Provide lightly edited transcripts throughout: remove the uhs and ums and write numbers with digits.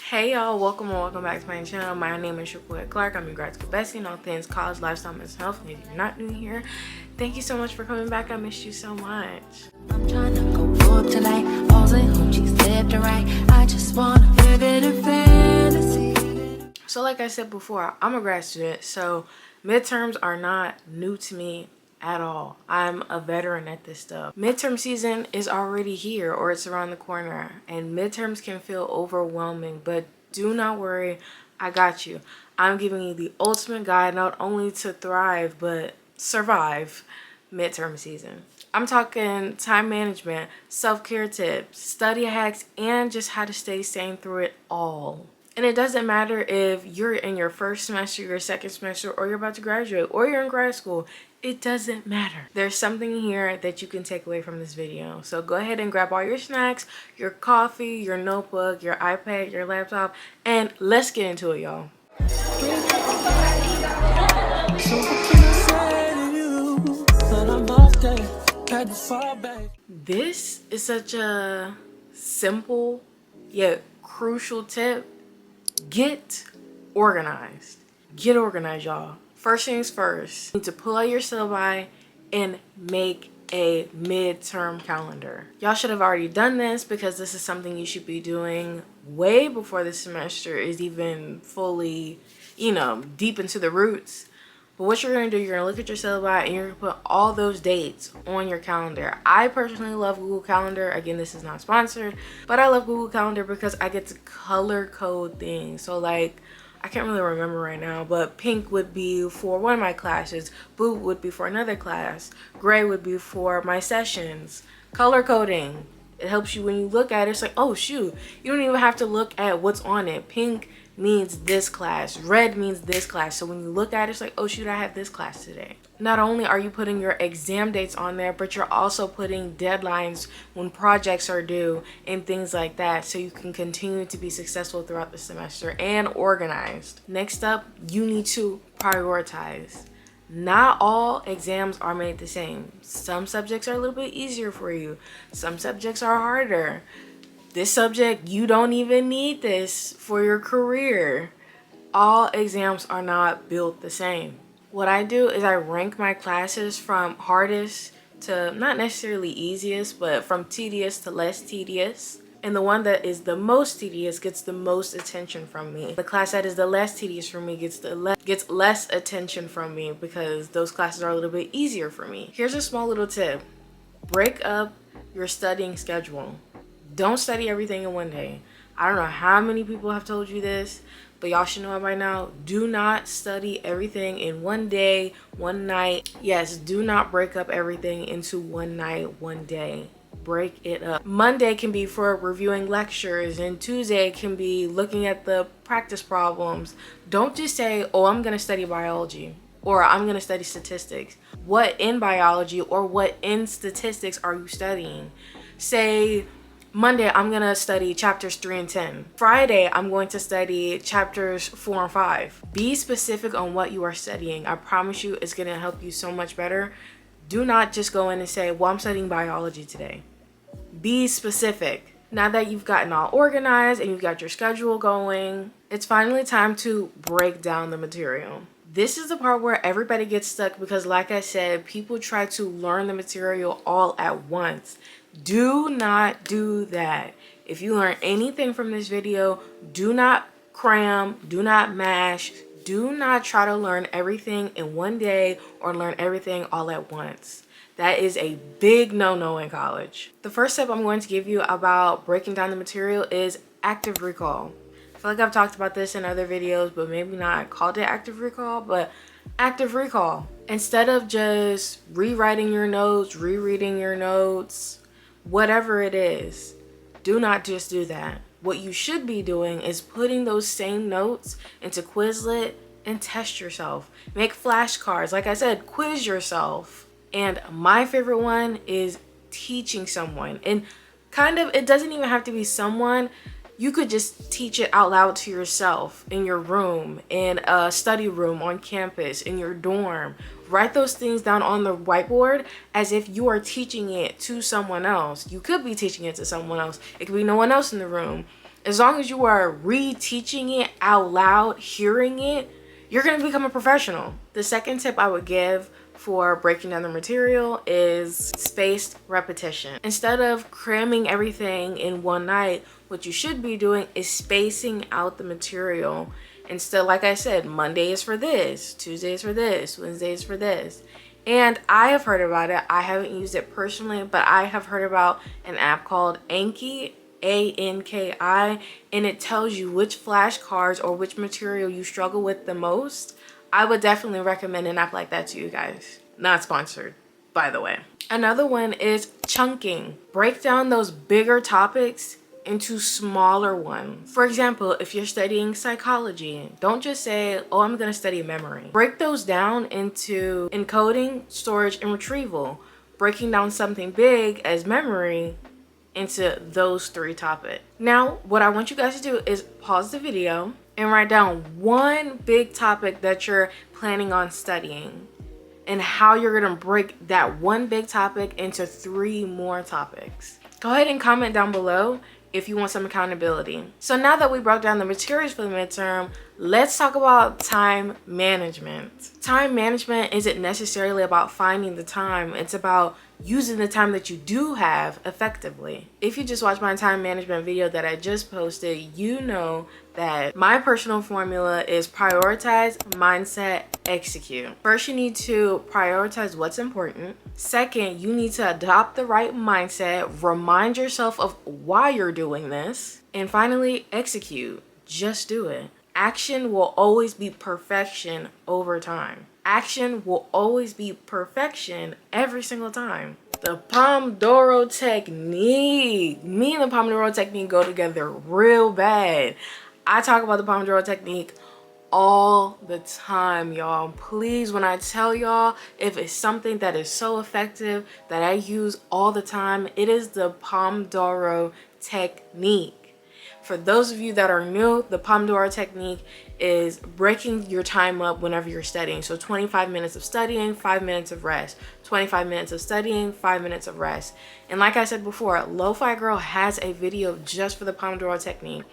Hey y'all, welcome back to my channel. My name is Shaquoyapollar. I'm your grad school bestie and all things college, lifestyle, mental health. And if you're not new here, thank you so much for coming back. I missed you so much. I'm trying to go up tonight, pausing hoochies left and right. I just wanna live in a fantasy. So like I said before, I'm a grad student, so midterms are not new to me at all. I'm a veteran at this stuff. Midterm season is already here, or it's around the corner, and midterms can feel overwhelming, but do not worry, I got you. I'm giving you the ultimate guide not only to thrive but survive midterm season. I'm talking time management, self-care tips, study hacks, and just how to stay sane through it all. And it doesn't matter if you're in your first semester, your second semester, or you're about to graduate, or you're in grad school. It doesn't matter. There's something here that you can take away from this video. So go ahead and grab all your snacks, your coffee, your notebook, your iPad, your laptop, and let's get into it, y'all. This is such a simple yet crucial tip. Get organized. Get organized, y'all. First things first, you need to pull out your syllabi and make a midterm calendar. Y'all should have already done this because this is something you should be doing way before the semester is even fully, deep into the roots. But what you're going to do, you're going to look at your syllabi and you're going to put all those dates on your calendar. I personally love Google Calendar. Again, this is not sponsored, but I love Google Calendar because I get to color code things. So like, I can't really remember right now, but pink would be for one of my classes, blue would be for another class, gray would be for my sessions. Color coding, it helps you when you look at it. It's like, oh shoot, you don't even have to look at what's on it. Pink means this class, red means this class. So when you look at it, it's like, oh shoot, I have this class today. Not only are you putting your exam dates on there, but you're also putting deadlines when projects are due and things like that, so you can continue to be successful throughout the semester and organized. Next up, you need to prioritize. Not all exams are made the same. Some subjects are a little bit easier for you. Some subjects are harder. This subject, you don't even need this for your career. All exams are not built the same. What I do is I rank my classes from hardest to not necessarily easiest, but from tedious to less tedious. And the one that is the most tedious gets the most attention from me. The class that is the less tedious for me gets less attention from me because those classes are a little bit easier for me. Here's a small little tip. Break up your studying schedule. Don't study everything in one day. I don't know how many people have told you this, but y'all should know it by now. Do not study everything in one day, one night. Yes, do not break up everything into one night, one day. Break it up. Monday can be for reviewing lectures, and Tuesday can be looking at the practice problems. Don't just say, oh, I'm gonna study biology, or I'm gonna study statistics. What in biology or what in statistics are you studying? Say, Monday, I'm going to study chapters 3 and 10. Friday, I'm going to study chapters 4 and 5. Be specific on what you are studying. I promise you it's going to help you so much better. Do not just go in and say, well, I'm studying biology today. Be specific. Now that you've gotten all organized and you've got your schedule going, it's finally time to break down the material. This is the part where everybody gets stuck because, like I said, people try to learn the material all at once. Do not do that. If you learn anything from this video, do not cram, do not mash, do not try to learn everything in one day or learn everything all at once. That is a big no-no in college. The first step I'm going to give you about breaking down the material is active recall. I feel like I've talked about this in other videos, but maybe not called it active recall, but active recall. Instead of just rewriting your notes, rereading your notes, whatever it is, do not just do that. What you should be doing is putting those same notes into Quizlet and test yourself. Make flashcards. Like I said, quiz yourself. And my favorite one is teaching someone. And it doesn't even have to be someone. You could just teach it out loud to yourself in your room, in a study room on campus, in your dorm. Write those things down on the whiteboard as if you are teaching it to someone else. You could be teaching it to someone else. It could be no one else in the room. As long as you are reteaching it out loud, hearing it, you're going to become a professional. The second tip I would give for breaking down the material is spaced repetition. Instead of cramming everything in one night, what you should be doing is spacing out the material. Instead, like I said, Monday is for this, Tuesday is for this, Wednesday is for this. And I have heard about it. I haven't used it personally, but I have heard about an app called Anki, Anki, and it tells you which flashcards or which material you struggle with the most. I would definitely recommend an app like that to you guys. Not sponsored, by the way. Another one is chunking. Break down those bigger topics into smaller ones. For example, if you're studying psychology, don't just say, oh, I'm gonna study memory. Break those down into encoding, storage, and retrieval. Breaking down something big as memory into those 3 topics. Now, what I want you guys to do is pause the video and write down one big topic that you're planning on studying and how you're gonna break that one big topic into 3 more topics. Go ahead and comment down below if you want some accountability. So now that we broke down the materials for the midterm, let's talk about time management. Time management isn't necessarily about finding the time, it's about using the time that you do have effectively. If you just watched my time management video that I just posted, you know that my personal formula is prioritize, mindset, execute. First, you need to prioritize what's important. Second, you need to adopt the right mindset, remind yourself of why you're doing this. And finally, execute. Just do it. Action will always be perfection over time. Action will always be perfection every single time. The Pomodoro technique. Me and the Pomodoro technique go together real bad. I talk about the Pomodoro technique all the time, y'all. Please, when I tell y'all, if it's something that is so effective that I use all the time, it is the Pomodoro technique. For those of you that are new, the Pomodoro technique is breaking your time up whenever you're studying. So 25 minutes of studying, 5 minutes of rest. 25 minutes of studying, 5 minutes of rest. And like I said before, Lo-Fi Girl has a video just for the Pomodoro technique.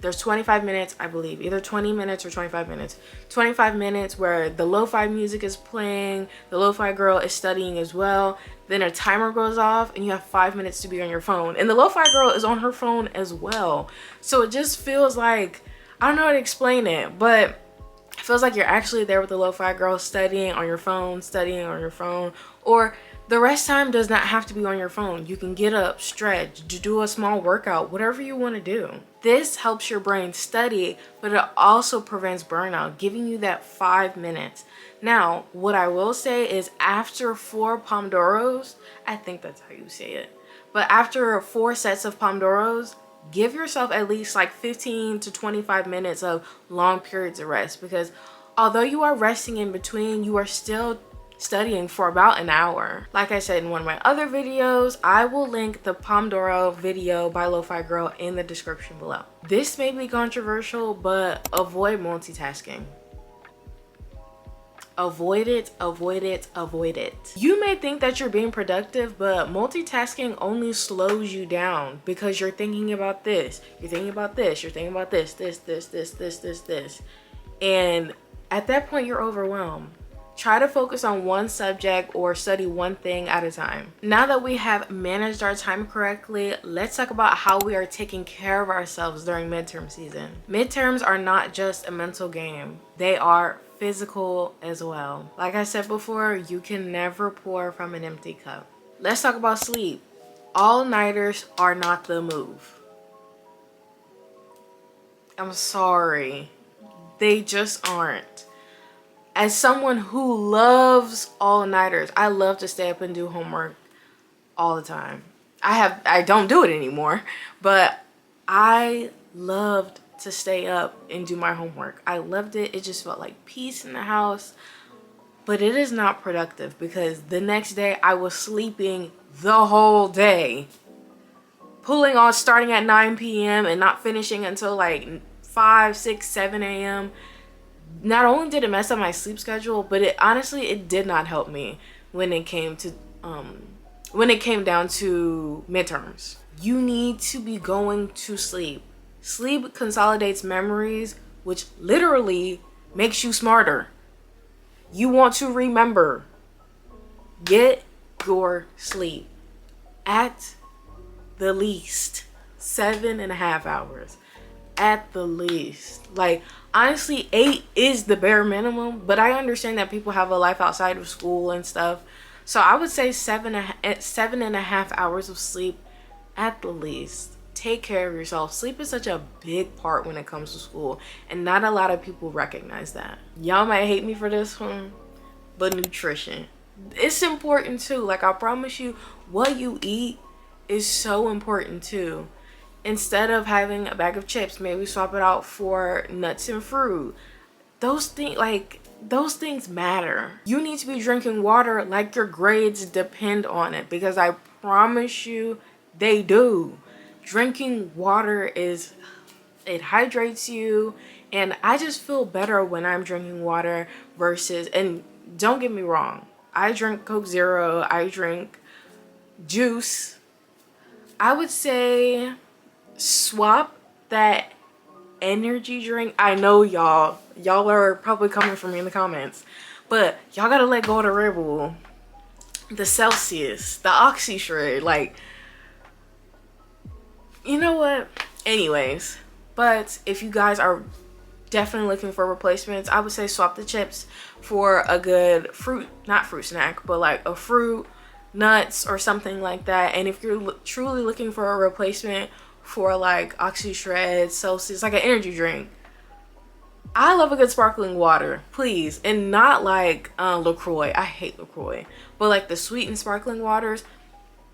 There's 25 minutes, I believe, either 20 minutes or 25 minutes. 25 minutes where the lo-fi music is playing, the Lo-Fi Girl is studying as well. Then a timer goes off and you have 5 minutes to be on your phone. And the Lo-Fi Girl is on her phone as well. So it just feels like, I don't know how to explain it, but it feels like you're actually there with the Lo-Fi Girl studying on your phone, or the rest time does not have to be on your phone. You can get up, stretch, do a small workout, whatever you want to do. This helps your brain study, but it also prevents burnout, giving you that 5 minutes. Now, what I will say is after 4 Pomodoros, I think that's how you say it, but after 4 sets of Pomodoros, give yourself at least like 15 to 25 minutes of long periods of rest, because although you are resting in between, you are still studying for about an hour. Like I said in one of my other videos, I will link the Pomodoro video by Lo-Fi Girl in the description below. This may be controversial, but avoid multitasking. Avoid it, avoid it, avoid it. You may think that you're being productive, but multitasking only slows you down because you're thinking about this, you're thinking about this, you're thinking about this. And at that point, you're overwhelmed. Try to focus on one subject or study one thing at a time. Now that we have managed our time correctly, let's talk about how we are taking care of ourselves during midterm season. Midterms are not just a mental game. They are physical as well. Like I said before, you can never pour from an empty cup. Let's talk about sleep. All-nighters are not the move. I'm sorry. They just aren't. As someone who loves all-nighters, I love to stay up and do homework all the time. I don't do it anymore, but I loved to stay up and do my homework. I loved it. It just felt like peace in the house. But it is not productive because the next day I was sleeping the whole day. Pulling on starting at 9 p.m. and not finishing until like 5, 6, 7 a.m. Not only did it mess up my sleep schedule, but it did not help me when it came down to midterms. You need to be going to sleep Sleep consolidates memories, which literally makes you smarter. You want to remember. Get your sleep. At the least 7.5 hours. At the least. Like, honestly, 8 is the bare minimum, but I understand that people have a life outside of school and stuff. So I would say 7.5 hours of sleep at the least. Take care of yourself. Sleep is such a big part when it comes to school, and not a lot of people recognize that. Y'all might hate me for this one, but nutrition, it's important too. Like, I promise you, what you eat is so important too. Instead of having a bag of chips, maybe swap it out for nuts and fruit. Those things matter. You need to be drinking water like your grades depend on it, because I promise you they do. Drinking water it hydrates you, and I just feel better when I'm drinking water versus, and don't get me wrong, I drink Coke Zero, I drink juice. I would say swap that energy drink. I know y'all are probably coming for me in the comments, but y'all gotta let go of the Red Bull, the Celsius, the Oxy Shred. Like, you know what? Anyways, but if you guys are definitely looking for replacements, I would say swap the chips for a good not fruit snack, but like a fruit, nuts, or something like that. And if you're truly looking for a replacement for like Oxy Shred, Celsius, like an energy drink, I love a good sparkling water, please. And not like LaCroix. I hate LaCroix. But like the sweet and sparkling waters,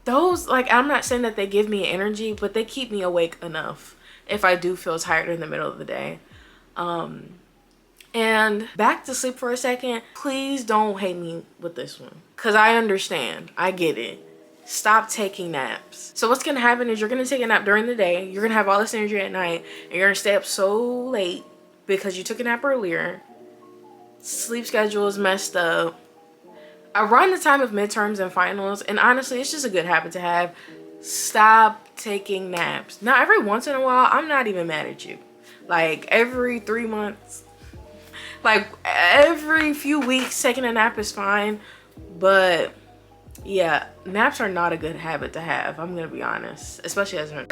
those, like, I'm not saying that they give me energy, but they keep me awake enough if I do feel tired in the middle of the day. And back to sleep for a second. Please don't hate me with this one, because I understand. I get it. Stop taking naps. So what's going to happen is you're going to take a nap during the day. You're going to have all this energy at night, and you're going to stay up so late because you took a nap earlier. Sleep schedule is messed up. Around the time of midterms and finals, and honestly, it's just a good habit to have. Stop taking naps. Now, every once in a while, I'm not even mad at you. Like, every 3 months, like every few weeks, taking a nap is fine. But yeah, naps are not a good habit to have. I'm gonna be honest, especially as an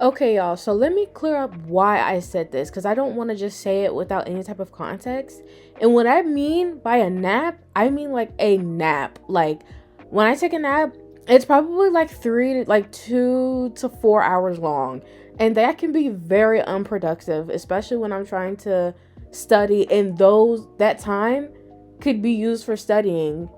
Okay, y'all, so let me clear up why I said this, because I don't want to just say it without any type of context. And what I mean by a nap, I mean like a nap. Like, when I take a nap, it's probably like 2 to 4 hours long. And that can be very unproductive, especially when I'm trying to study, and that time could be used for studying.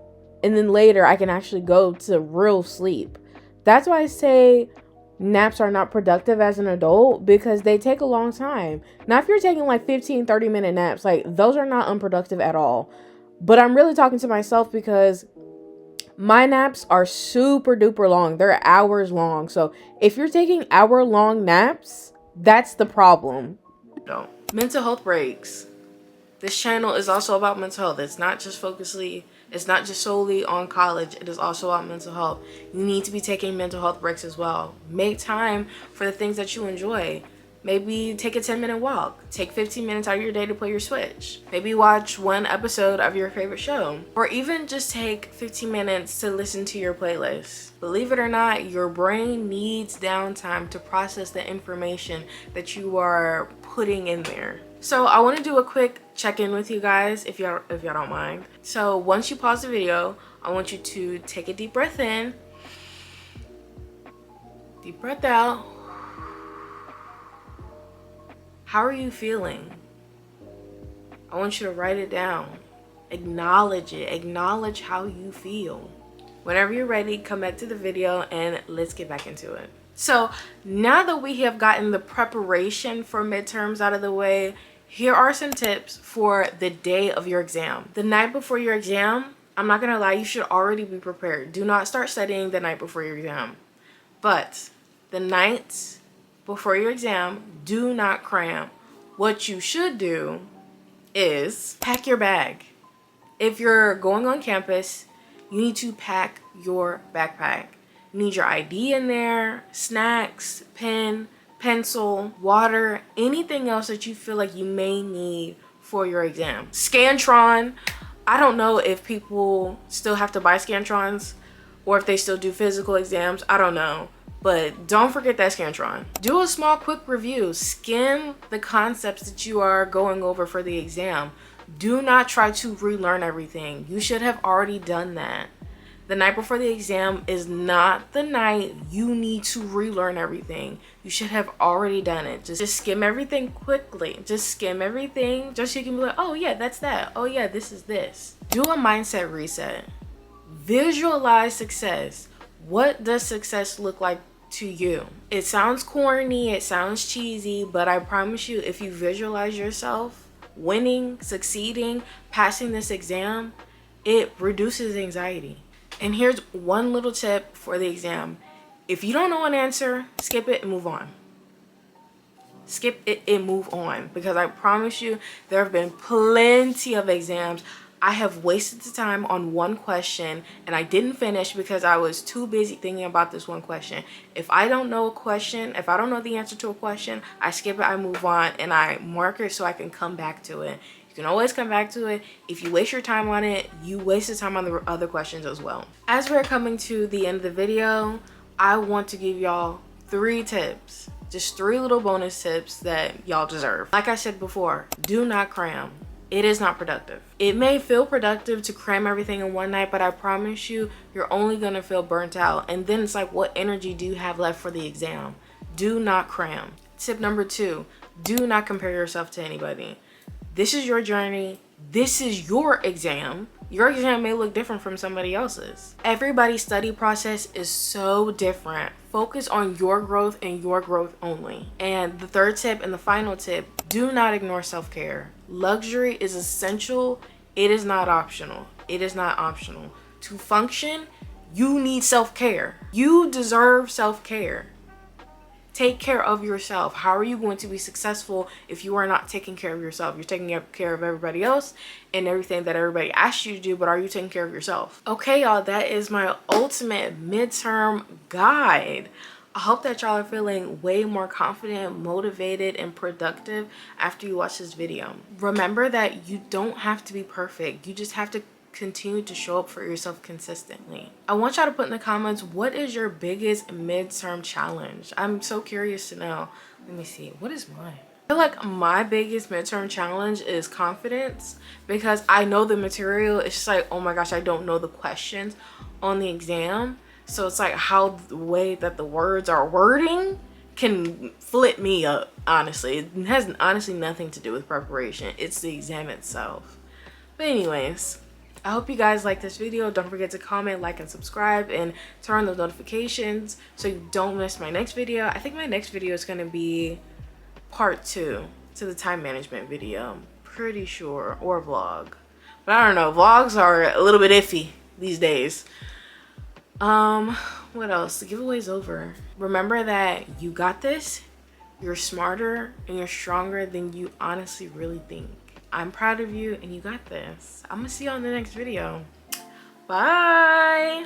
And then later I can actually go to real sleep. That's why I say naps are not productive as an adult, because they take a long time. Now, if you're taking like 15-30 minute naps, like, those are not unproductive at all. But I'm really talking to myself, because my naps are super duper long. They're hours long. So if you're taking hour-long naps, that's the problem. No. Mental health breaks. This channel is also about mental health. It's not just solely on college. It is also about mental health. You need to be taking mental health breaks as well. Make time for the things that you enjoy. Maybe take a 10-minute walk. Take 15 minutes out of your day to play your Switch. Maybe watch one episode of your favorite show. Or even just take 15 minutes to listen to your playlist. Believe it or not, your brain needs downtime to process the information that you are putting in there. So I want to do a quick check-in with you guys, if y'all don't mind. So once you pause the video, I want you to take a deep breath in, deep breath out. How are you feeling? I want you to write it down. Acknowledge it. Acknowledge how you feel. Whenever you're ready, come back to the video and let's get back into it. So now that we have gotten the preparation for midterms out of the way, here are some tips for the day of your exam. The night before your exam, I'm not gonna lie, you should already be prepared. Do not start studying the night before your exam. But the night before your exam, do not cram. What you should do is pack your bag. If you're going on campus, you need to pack your backpack. You need your ID in there, snacks, pen, pencil, water, anything else that you feel like you may need for your exam. Scantron. I don't know if people still have to buy Scantrons or if they still do physical exams. I don't know. But don't forget that Scantron. Do a small quick review. Skim the concepts that you are going over for the exam. Do not try to relearn everything. You should have already done that. The night before the exam is not the night you need to relearn everything. You should have already done it. Just skim everything quickly. Just skim everything just so you can be like, oh yeah, that's that. Oh yeah, this is this. Do a mindset reset. Visualize success. What does success look like to you? It sounds corny, it sounds cheesy, but I promise you, if you visualize yourself winning, succeeding, passing this exam, it reduces anxiety. And here's one little tip for the exam. If you don't know an answer, skip it and move on. Skip it and move on, because I promise you, there have been plenty of exams I have wasted the time on one question and I didn't finish because I was too busy thinking about this one question. If I don't know a question, if I don't know the answer to a question, I skip it, I move on, and I mark it so I can come back to it. You can always come back to it. If you waste your time on it, you wasted time on the other questions as well. As we're coming to the end of the video, I want to give y'all 3 tips. Just 3 little bonus tips that y'all deserve. Like I said before, do not cram. It is not productive. It may feel productive to cram everything in one night, but I promise you, you're only gonna feel burnt out. And then it's like, what energy do you have left for the exam? Do not cram. Tip number 2, do not compare yourself to anybody. This is your journey. This is your exam. Your exam may look different from somebody else's. Everybody's study process is so different. Focus on your growth and your growth only. And the 3rd tip and the final tip, do not ignore self-care. Luxury is essential. It is not optional. It is not optional. To function, you need self-care. You deserve self-care. Take care of yourself. How are you going to be successful if you are not taking care of yourself? You're taking care of everybody else and everything that everybody asks you to do, but are you taking care of yourself? Okay, y'all, that is my ultimate midterm guide. I hope that y'all are feeling way more confident, motivated, and productive after you watch this video. Remember that you don't have to be perfect. You just have to continue to show up for yourself consistently. I want y'all to put in the comments, what is your biggest midterm challenge? I'm so curious to know. Let me see, what is mine? I feel like my biggest midterm challenge is confidence, because I know the material. It's just like, oh my gosh, I don't know the questions on the exam. So it's like how the way that the words are wording can flip me up, honestly. It has honestly nothing to do with preparation. It's the exam itself. But anyways, I hope you guys like this video. Don't forget to comment, like, and subscribe, and turn on those notifications so you don't miss my next video. I think my next video is going to be part 2 to the time management video. I'm pretty sure. Or vlog. But I don't know. Vlogs are a little bit iffy these days. What else? The giveaway's over. Remember that you got this. You're smarter and you're stronger than you honestly really think. I'm proud of you and you got this. I'm gonna see you on the next video. Bye.